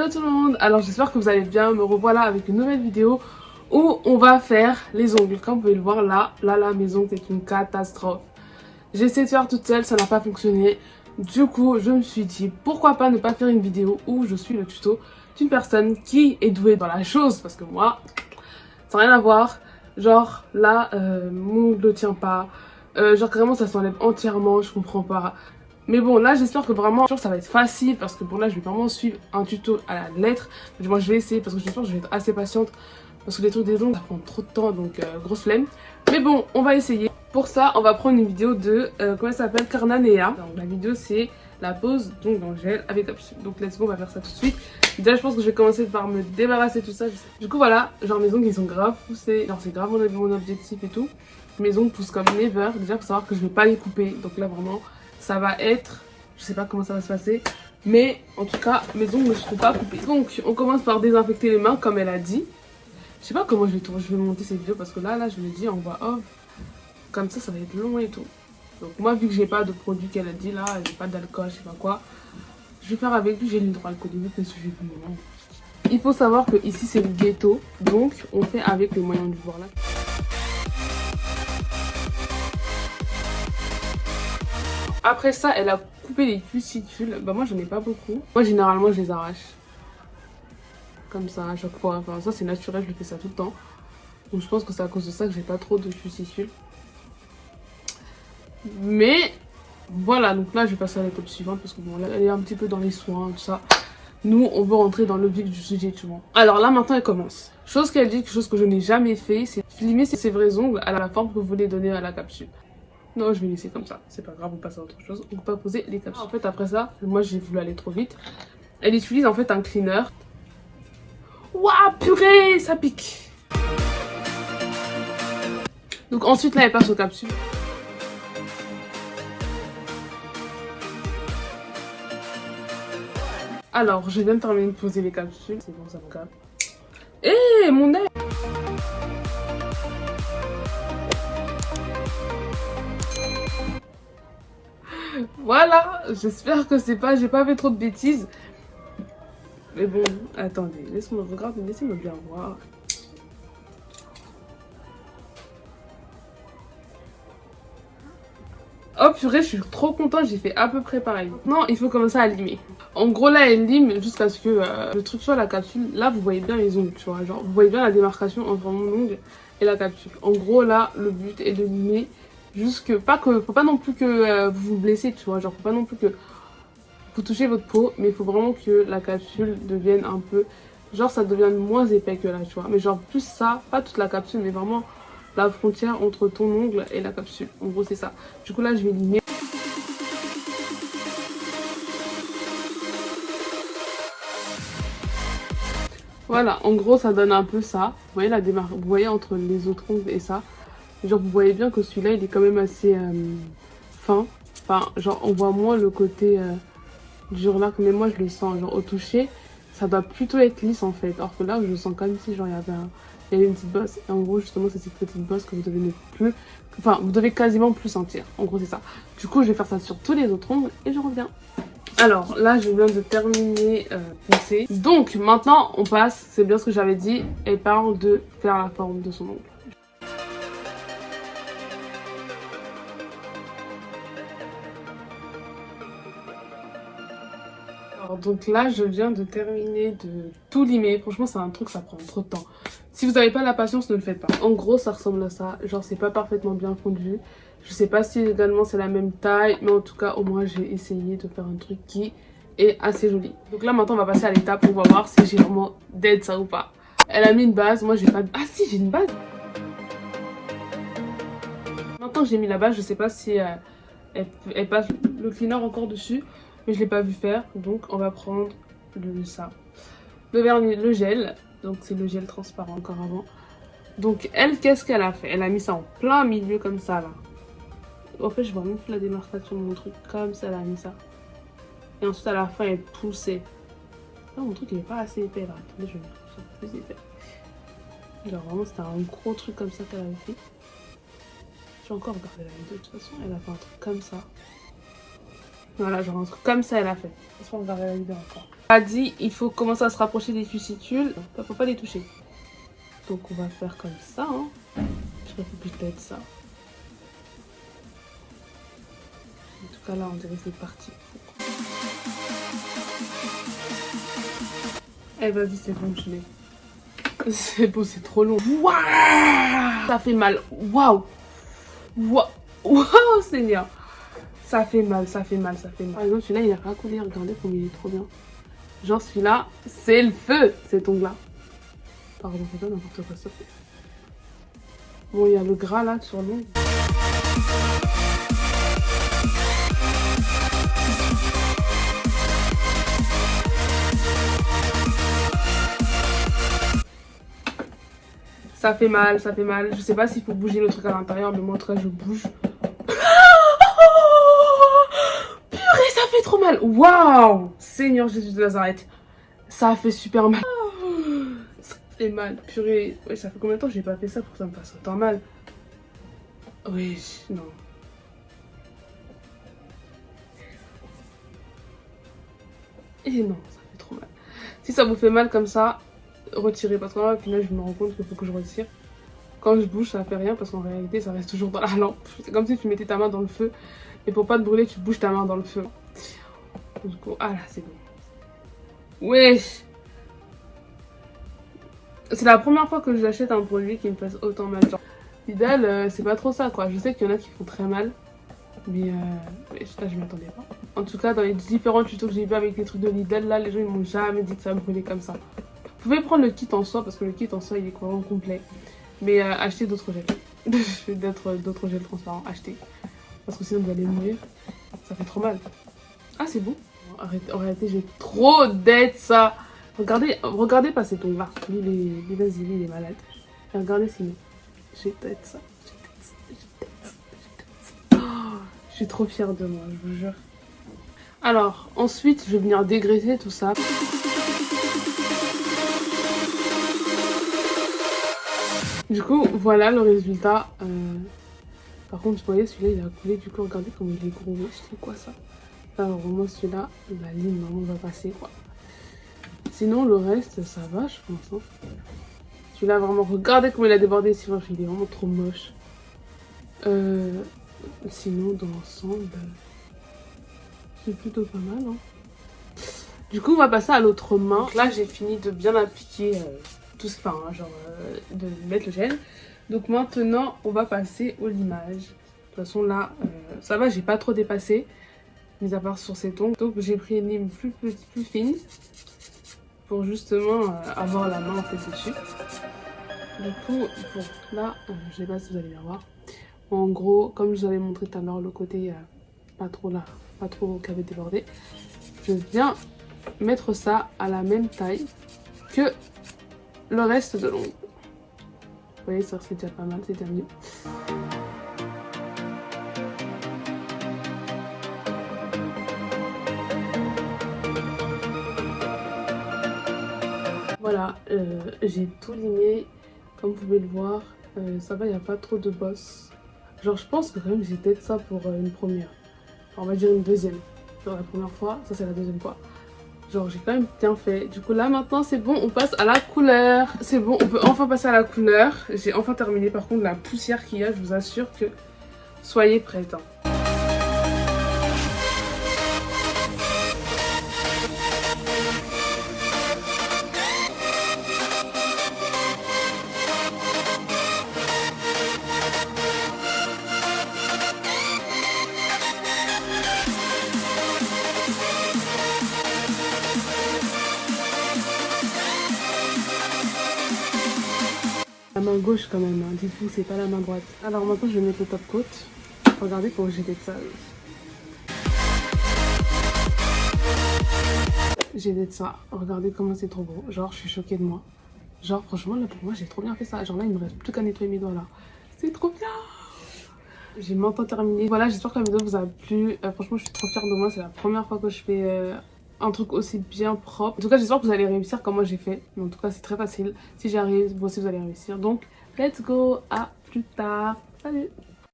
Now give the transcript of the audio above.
Hello tout le monde, alors j'espère que vous allez bien, me revoilà avec une nouvelle vidéo où on va faire les ongles. Comme vous pouvez le voir là, mes ongles c'est une catastrophe. J'ai essayé de faire toute seule, ça n'a pas fonctionné. Du coup je me suis dit pourquoi pas ne pas faire une vidéo où je suis le tuto d'une personne qui est douée dans la chose. Parce que moi, ça n'a rien à voir. Genre là, mon ongle ne tient pas, genre carrément ça s'enlève entièrement, je comprends pas. Mais bon, là, j'espère que vraiment, ça va être facile parce que bon, là, je vais vraiment suivre un tuto à la lettre. Mais moi, je vais essayer parce que j'espère que je vais être assez patiente parce que les trucs des ongles, ça prend trop de temps, donc grosse flemme. Mais bon, on va essayer. Pour ça, on va prendre une vidéo de, comment elle s'appelle, Carnanea. Donc, la vidéo, c'est la pose donc dans le gel avec capsule. Donc, let's go, on va faire ça tout de suite. Déjà, je pense que je vais commencer par me débarrasser de tout ça. Du coup, voilà, genre mes ongles, ils sont grave poussés. Genre, c'est grave mon objectif et tout. Mes ongles poussent comme never. Déjà, faut savoir que je vais pas les couper. Donc là, vraiment, ça va être, je sais pas comment ça va se passer, mais en tout cas mes ongles ne seront pas coupés. Donc on commence par désinfecter les mains comme elle a dit. Je sais pas comment je vais monter cette vidéo parce que là je me dis en voix off, comme ça va être long et tout. Donc moi vu que j'ai pas de produit qu'elle a dit là, j'ai pas d'alcool, je sais pas quoi, je vais faire avec du gel hydroalcoolique que sujet du moment. Il faut savoir que ici c'est le ghetto, donc on fait avec les moyens du bord là. Après ça, elle a coupé les cuticles. Bah moi, j'en ai pas beaucoup. Moi, généralement, je les arrache. Comme ça, à chaque fois. Enfin, ça, c'est naturel, je fais ça tout le temps. Donc, je pense que c'est à cause de ça que j'ai pas trop de cuticule. Mais, voilà. Donc là, je vais passer à l'étape suivante. Parce que bon, là, elle est un petit peu dans les soins, tout ça. Nous, on veut rentrer dans le vif du sujet, tu vois. Alors là, maintenant, elle commence. Chose qu'elle dit, quelque chose que je n'ai jamais fait, c'est filmer ses vrais ongles à la forme que vous voulez donner à la capsule. Non, je vais laisser comme ça, c'est pas grave, on passe à autre chose. On peut pas poser les capsules. En fait, après ça, moi j'ai voulu aller trop vite. Elle utilise en fait un cleaner. Waouh, purée, ça pique. Donc ensuite là, elle passe aux capsules. Alors, je viens de terminer de poser les capsules. C'est bon, ça me calme. Eh, mon nez. Voilà, j'espère que c'est pas, j'ai pas fait trop de bêtises. Mais bon, attendez, laisse-moi regarder, laissez-moi bien voir. Oh purée, je suis trop contente, j'ai fait à peu près pareil. Non, il faut commencer à limer. En gros là, elle lime jusqu'à ce que le truc sur la capsule, là vous voyez bien les ongles, tu vois. Genre, vous voyez bien la démarcation entre mon ongle et la capsule. En gros là, le but est de limer jusque, faut pas non plus que vous vous blessez, tu vois. Genre, faut pas non plus que vous touchez votre peau, mais il faut vraiment que la capsule devienne un peu, genre ça devienne moins épais que là, tu vois. Mais genre plus ça, pas toute la capsule, mais vraiment la frontière entre ton ongle et la capsule. En gros c'est ça. Du coup là je vais limer. Voilà, en gros ça donne un peu ça. Vous voyez la démarque, vous voyez entre les autres ongles et ça. Genre vous voyez bien que celui-là il est quand même assez fin. Enfin genre on voit moins le côté dur là, mais moi je le sens. Genre au toucher ça doit plutôt être lisse en fait. Alors que là je le sens comme si genre il y avait une petite bosse. Et en gros justement c'est cette petite bosse que vous devez ne plus, enfin vous devez quasiment plus sentir. En gros c'est ça. Du coup je vais faire ça sur tous les autres ongles et je reviens. Alors là je viens de terminer poncer. Donc maintenant on passe, c'est bien ce que j'avais dit, elle parle de faire la forme de son ongle. Alors, donc là je viens de terminer de tout limer. Franchement c'est un truc, ça prend trop de temps. Si vous n'avez pas la patience, ne le faites pas. En gros ça ressemble à ça. Genre c'est pas parfaitement bien fondu. Je sais pas si également c'est la même taille, mais en tout cas au moins j'ai essayé de faire un truc qui est assez joli. Donc là maintenant on va passer à l'étape où on va voir si j'ai vraiment dead ça ou pas. Elle a mis une base, moi j'ai pas... Ah si, j'ai une base. Maintenant que j'ai mis la base, je sais pas si elle passe le cleaner encore dessus, mais je l'ai pas vu faire. Donc on va prendre le vernis, le gel. Donc c'est le gel transparent encore avant. Donc elle, qu'est-ce qu'elle a fait? Elle a mis ça en plein milieu comme ça là. En fait je vois même plus la démarcation de mon truc, comme ça elle a mis ça. Et ensuite à la fin elle poussait. Là mon truc il est pas assez épais là. Attendez, je vais mettre ça plus épais. Genre vraiment c'était un gros truc comme ça qu'elle avait fait. J'ai encore regardé la vidéo de toute façon, elle a fait un truc comme ça. Voilà, genre un truc comme ça elle a fait. Laisse-moi regarder la vidéo encore. A dit, il faut commencer à se rapprocher des cuticule. Faut pas les toucher. Donc on va faire comme ça. Hein. Je ferai peut-être ça. En tout cas là, on dirait que c'est parti. Eh vas-y, c'est bon, je l'ai. C'est beau, c'est trop long. Waouh, ça fait mal. Waouh. Waouh. Waouh, Seigneur. Ça fait mal, ça fait mal, ça fait mal. Par exemple, celui-là, il est racolé. Regardez comme il est trop bien. Genre, celui-là, c'est le feu, cet ongle-là. Pardon, c'est pas n'importe quoi ça fait. Bon, il y a le gras là sur l'ongle. Ça fait mal, ça fait mal. Je sais pas s'il faut bouger le truc à l'intérieur, mais moi en tout cas je bouge. Purée, ça fait trop mal. Waouh, Seigneur Jésus de Nazareth. Ça fait super mal. Ça fait mal, purée. Ouais, ça fait combien de temps que j'ai pas fait ça pour que ça me fasse autant mal? Oui, non. Et non, ça fait trop mal. Si ça vous fait mal comme ça, retirez, parce qu'au final je me rends compte qu'il faut que je retire. Quand je bouge ça fait rien parce qu'en réalité ça reste toujours dans la lampe. C'est comme si tu mettais ta main dans le feu et pour pas te brûler tu bouges ta main dans le feu. Du coup, ah là c'est bon. Wesh. C'est la première fois que j'achète un produit qui me fasse autant mal. Genre, Lidl c'est pas trop ça quoi. Je sais qu'il y en a qui font très mal. Mais là je m'attendais pas. En tout cas dans les différents tutos que j'ai vu avec les trucs de Lidl là, les gens ils m'ont jamais dit que ça brûlait comme ça. Vous pouvez prendre le kit en soi parce que le kit en soi il est vraiment complet. Mais achetez d'autres gels. D'autres gels transparents, achetez. Parce que sinon vous allez mourir. Ça fait trop mal. Ah c'est bon. En réalité j'ai trop d'être ça. Regardez pas cet ongle là. Lui il est malade. Et regardez sinon. J'ai peut-être ça. Je suis trop fière de moi, je vous jure. Alors, ensuite, je vais venir dégraisser tout ça. Du coup, voilà le résultat. Par contre, vous voyez, celui-là, il a coulé. Du coup, regardez comme il est gros. C'est quoi ça? Alors, vraiment, celui-là, la ligne, on va passer, quoi. Sinon, le reste, ça va, je pense. Hein. Celui-là, vraiment, regardez comment il a débordé. Sinon, il est vraiment trop moche. Sinon, dans l'ensemble, c'est plutôt pas mal. Hein. Du coup, on va passer à l'autre main. Donc là, j'ai fini de bien appliquer tout ce de mettre le gel. Donc maintenant, on va passer au limage. De toute façon, là, ça va, j'ai pas trop dépassé, mis à part sur ces ongles. Donc j'ai pris une lime plus fine pour justement avoir la main en fait dessus. Du coup, bon, là, je sais pas si vous allez bien voir. En gros, comme je vous avais montré tout à l'heure, le côté pas trop qui avait débordé, je viens mettre ça à la même taille que le reste de l'ongle. Vous voyez, ça c'est déjà pas mal, c'est déjà mieux. Voilà, j'ai tout limé, comme vous pouvez le voir. Ça va, il n'y a pas trop de bosses. Genre, je pense que quand même j'ai peut-être ça pour une première. Enfin, on va dire une deuxième. Genre la première fois, ça c'est la deuxième fois. Genre j'ai quand même bien fait. Du coup là maintenant c'est bon, on passe à la couleur. C'est bon, on peut enfin passer à la couleur. J'ai enfin terminé. Par contre la poussière qu'il y a, je vous assure que soyez prêts. Hein. La main gauche quand même, hein. Dites-vous c'est pas la main droite. Alors maintenant je vais mettre le top coat. Regardez comment j'ai d'être ça. J'ai d'être ça. Regardez comment c'est trop beau. Genre je suis choquée de moi. Genre franchement là pour moi j'ai trop bien fait ça. Genre là il me reste plus qu'à nettoyer mes doigts là. C'est trop bien. J'ai maintenant terminé. Voilà, j'espère que la vidéo vous a plu. Franchement je suis trop fière de moi. C'est la première fois que je fais un truc aussi bien propre. En tout cas j'espère que vous allez réussir comme moi j'ai fait. Mais en tout cas c'est très facile. Si j'arrive, vous aussi vous allez réussir. Donc let's go, à plus tard. Salut.